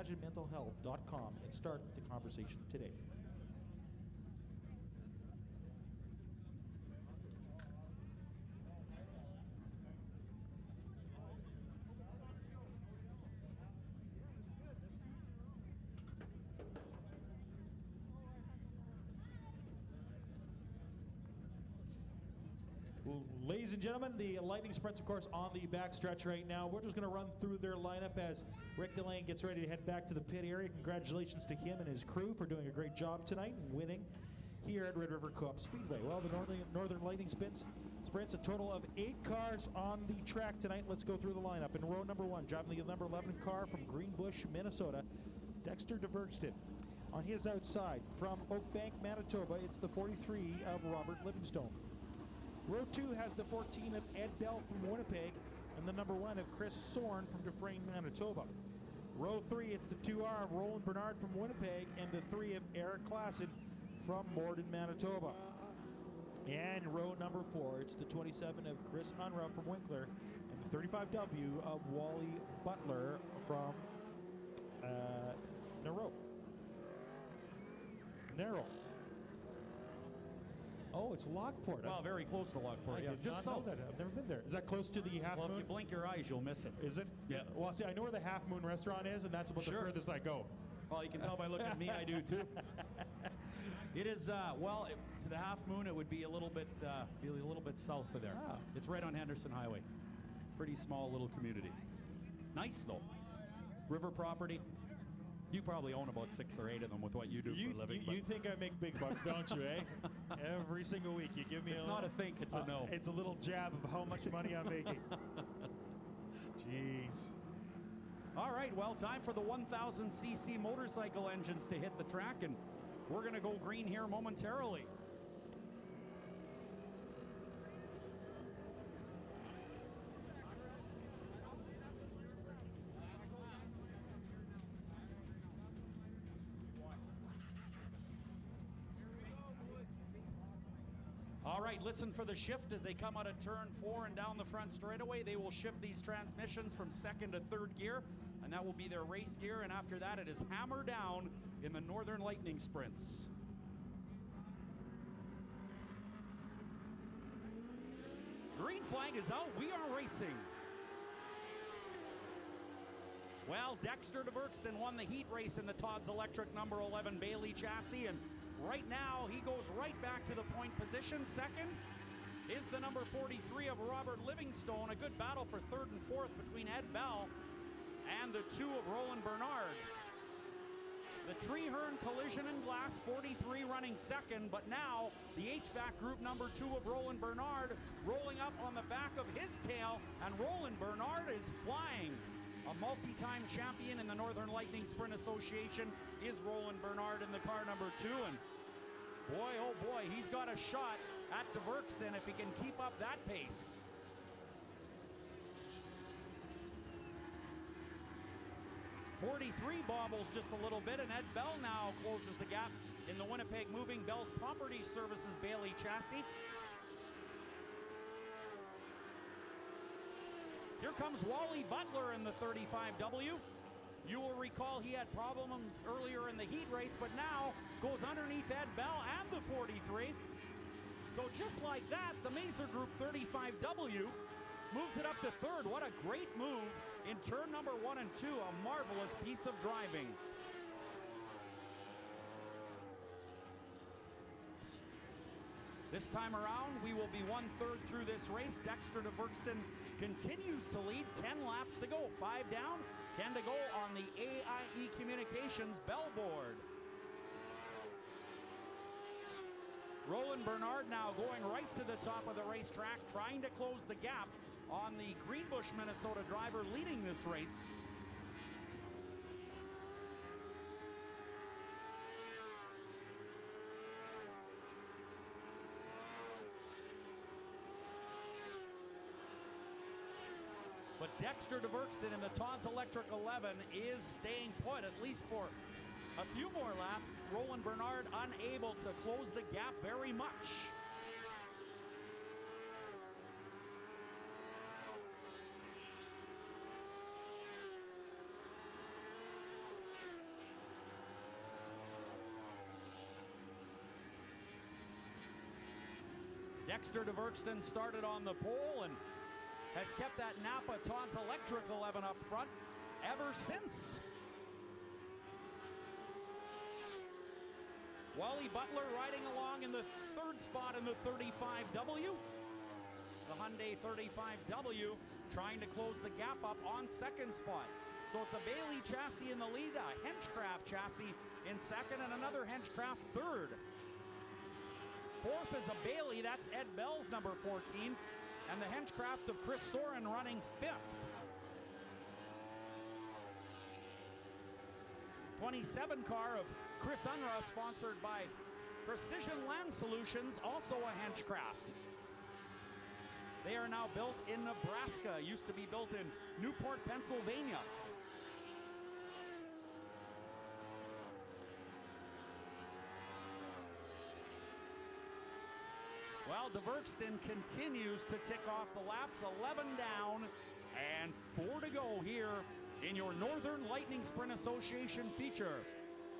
reimaginementalhealth.com and start the conversation today. Ladies and gentlemen, the Lightning Sprints, of course, on the backstretch right now. We're just going to run through their lineup as Rick Delane gets ready to head back to the pit area. Congratulations to him and his crew for doing a great job tonight and winning here at Red River Coop Speedway. Well, the Northern Lightning Sprints, a total of 8 cars on the track tonight. Let's go through the lineup. In row number 1, driving the number 11 car from Greenbush, Minnesota, Dexter DeVergston. On his outside, from Oakbank, Manitoba, it's the 43 of Robert Livingstone. Row 2 has the 14 of Ed Bell from Winnipeg and the number 1 of Chris Sorn from Dufresne, Manitoba. Row 3, it's the 2R of Roland Bernard from Winnipeg and the 3 of Eric Klassen from Morden, Manitoba. And row number 4, it's the 27 of Chris Unruh from Winkler and the 35W of Wally Butler from Narrow. Oh, it's Lockport. Well, very close to Lockport. Yeah, just south. That. I've never been there. Is that close to the Half Moon? Well, if you blink your eyes, you'll miss it. Is it? Yeah. Well, see, I know where the Half Moon restaurant is, and that's about the furthest I go. Well, you can tell by looking at me, I do too. It is to the Half Moon. It would be a little bit south of there. Ah. It's right on Henderson Highway. Pretty small little community. Nice though. River property. You probably own about 6 or 8 of them with what you do for a living. You think I make big bucks, don't you, eh? Every single week you give me It's not a think, it's a no. It's a little jab of how much money I'm making. Jeez. All right, well, time for the 1,000cc motorcycle engines to hit the track, and we're going to go green here momentarily. All right, listen for the shift as they come out of turn 4 and down the front straightaway. They will shift these transmissions from 2nd to 3rd gear, and that will be their race gear. And after that, it is hammer down in the Northern Lightning Sprints. Green flag is out. We are racing. Well, Dexter DeVergston won the heat race in the Todd's Electric number 11 Bailey chassis, and right now, he goes right back to the point position. Second is the number 43 of Robert Livingstone. A good battle for 3rd and 4th between Ed Bell and the 2 of Roland Bernard. The Treeherne Collision and Glass 43 running 2nd, but now the HVAC group number 2 of Roland Bernard rolling up on the back of his tail, and Roland Bernard is flying. A multi-time champion in the Northern Lightning Sprint Association is Roland Bernard in the car number 2. And boy, oh boy, he's got a shot at DeVergston if he can keep up that pace. .43 bobbles just a little bit, and Ed Bell now closes the gap in the Winnipeg Moving Bell's Property Services Bailey chassis. Here comes Wally Butler in the 35W. You will recall he had problems earlier in the heat race, but now goes underneath Ed Bell and the 43. So just like that, the Mazer Group 35W moves it up to 3rd. What a great move in turn number 1 and 2. A marvelous piece of driving. This time around, we will be 1/3 through this race. Dexter DeVergston continues to lead. 10 laps to go. 5 down, 10 to go on the AIE Communications bellboard. Roland Bernard now going right to the top of the racetrack, trying to close the gap on the Greenbush, Minnesota driver leading this race. But Dexter DeVergston in the Todd's Electric 11 is staying put, at least for a few more laps. Roland Bernard unable to close the gap very much. Dexter DeVerkston started on the pole and has kept that Napa Todd's Electric 11 up front ever since. Wally Butler riding along in the third spot in the 35W. The Hyundai 35W trying to close the gap up on second spot. So it's a Bailey chassis in the lead, a Henchcraft chassis in second, and another Henchcraft third. Fourth is a Bailey, that's Ed Bell's number 14, and the Henchcraft of Chris Soren running fifth. 27 car of Chris Unruh, sponsored by Precision Land Solutions, also a Henchcraft. They are now built in Nebraska, used to be built in Newport, Pennsylvania. Well, DeVerkston continues to tick off the laps, 11 down and 4 to go here in your Northern Lightning Sprint Association feature.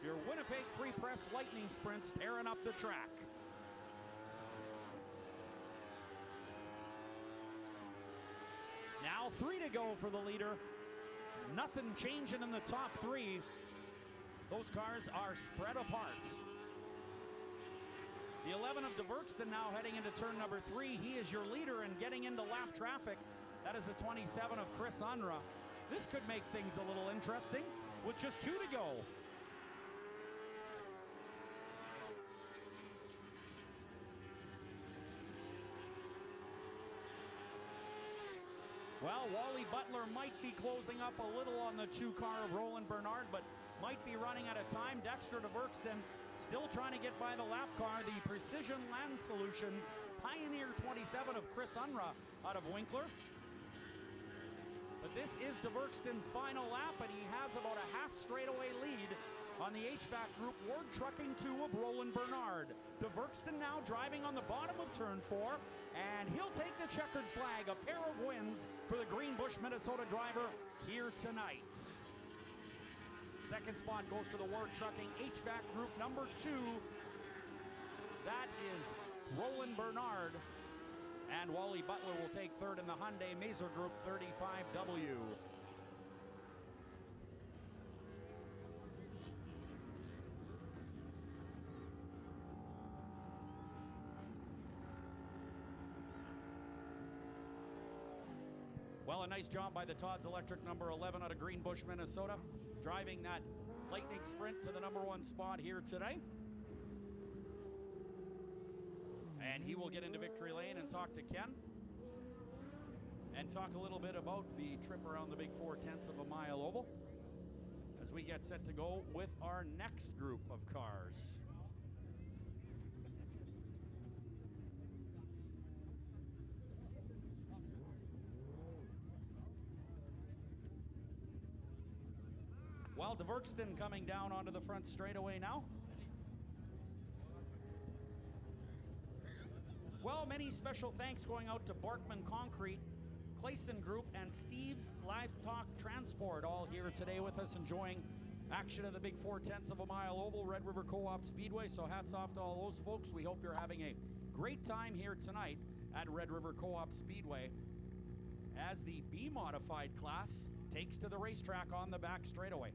Your Winnipeg Free Press Lightning Sprints tearing up the track. Now 3 to go for the leader. Nothing changing in the top 3. Those cars are spread apart. The 11 of DeVerkston now heading into turn number 3. He is your leader and getting into lap traffic. That is the 27 of Chris Unruh. This could make things a little interesting with just 2 to go. Well, Wally Butler might be closing up a little on the 2 car of Roland Bernard, but might be running out of time. Dexter DeVerkston still trying to get by the lap car, the Precision Land Solutions Pioneer 27 of Chris Unruh out of Winkler. But this is DeVerkston's final lap, and he has about a half straightaway lead on the HVAC Group Ward Trucking 2 of Roland Bernard. DeVerkston now driving on the bottom of turn 4, and he'll take the checkered flag, a pair of wins for the Greenbush, Minnesota driver here tonight. Second spot goes to the Ward Trucking HVAC Group number 2. That is Roland Bernard. And Wally Butler will take third in the Hyundai Mazer Group 35W. Well, a nice job by the Todd's Electric number 11 out of Greenbush, Minnesota, driving that Lightning Sprint to the number 1 spot here today. And he will get into victory lane and talk to Ken and talk a little bit about the trip around the big 4/10 of a mile oval as we get set to go with our next group of cars. Well, DeVerkston coming down onto the front straightaway now. Well, many special thanks going out to Barkman Concrete, Clayson Group, and Steve's Livestock Transport, all here today with us enjoying action of the big 4/10 of a mile oval, Red River Co-op Speedway. So hats off to all those folks. We hope you're having a great time here tonight at Red River Co-op Speedway as the B-modified class takes to the racetrack on the back straightaway.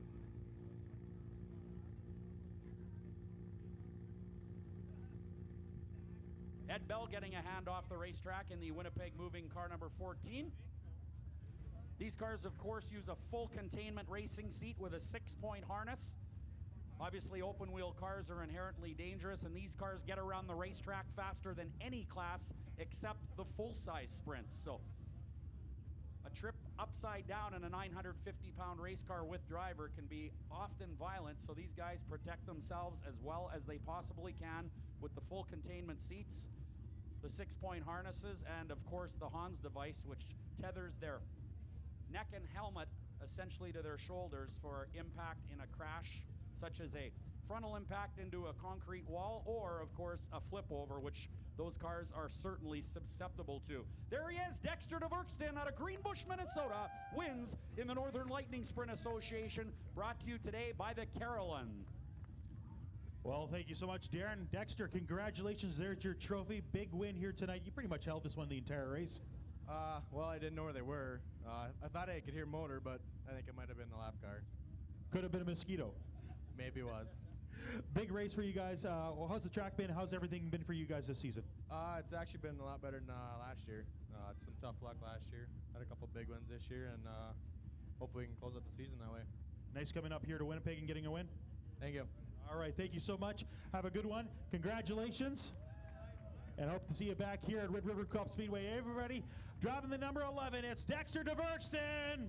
Ed Bell getting a hand off the racetrack in the Winnipeg moving car number 14. These cars, of course, use a full containment racing seat with a 6-point harness. Obviously, open wheel cars are inherently dangerous, and these cars get around the racetrack faster than any class except the full-size sprints. So a trip upside down in a 950-pound race car with driver can be often violent, so these guys protect themselves as well as they possibly can with the full containment seats, the 6-point harnesses, and of course the Hans device, which tethers their neck and helmet essentially to their shoulders for impact in a crash, such as a frontal impact into a concrete wall, or of course a flip over, which those cars are certainly susceptible to. There he is, Dexter DeVerkston out of Greenbush, Minnesota, wins in the Northern Lightning Sprint Association, brought to you today by the Carolyn. Well, thank you so much, Darren. Dexter, congratulations. There's your trophy. Big win here tonight. You pretty much held this one the entire race. Well, I didn't know where they were. I thought I could hear motor, but I think it might have been the lap car. Could have been a mosquito. Maybe it was. Big race for you guys. Well, how's the track been? How's everything been for you guys this season? It's actually been a lot better than last year. Some tough luck last year. Had a couple big wins this year, and hopefully we can close out the season that way. Nice coming up here to Winnipeg and getting a win. Thank you. All right, thank you so much. Have a good one. Congratulations. And hope to see you back here at Red River Coop Speedway. Everybody, driving the number 11, it's Dexter DeVerkston.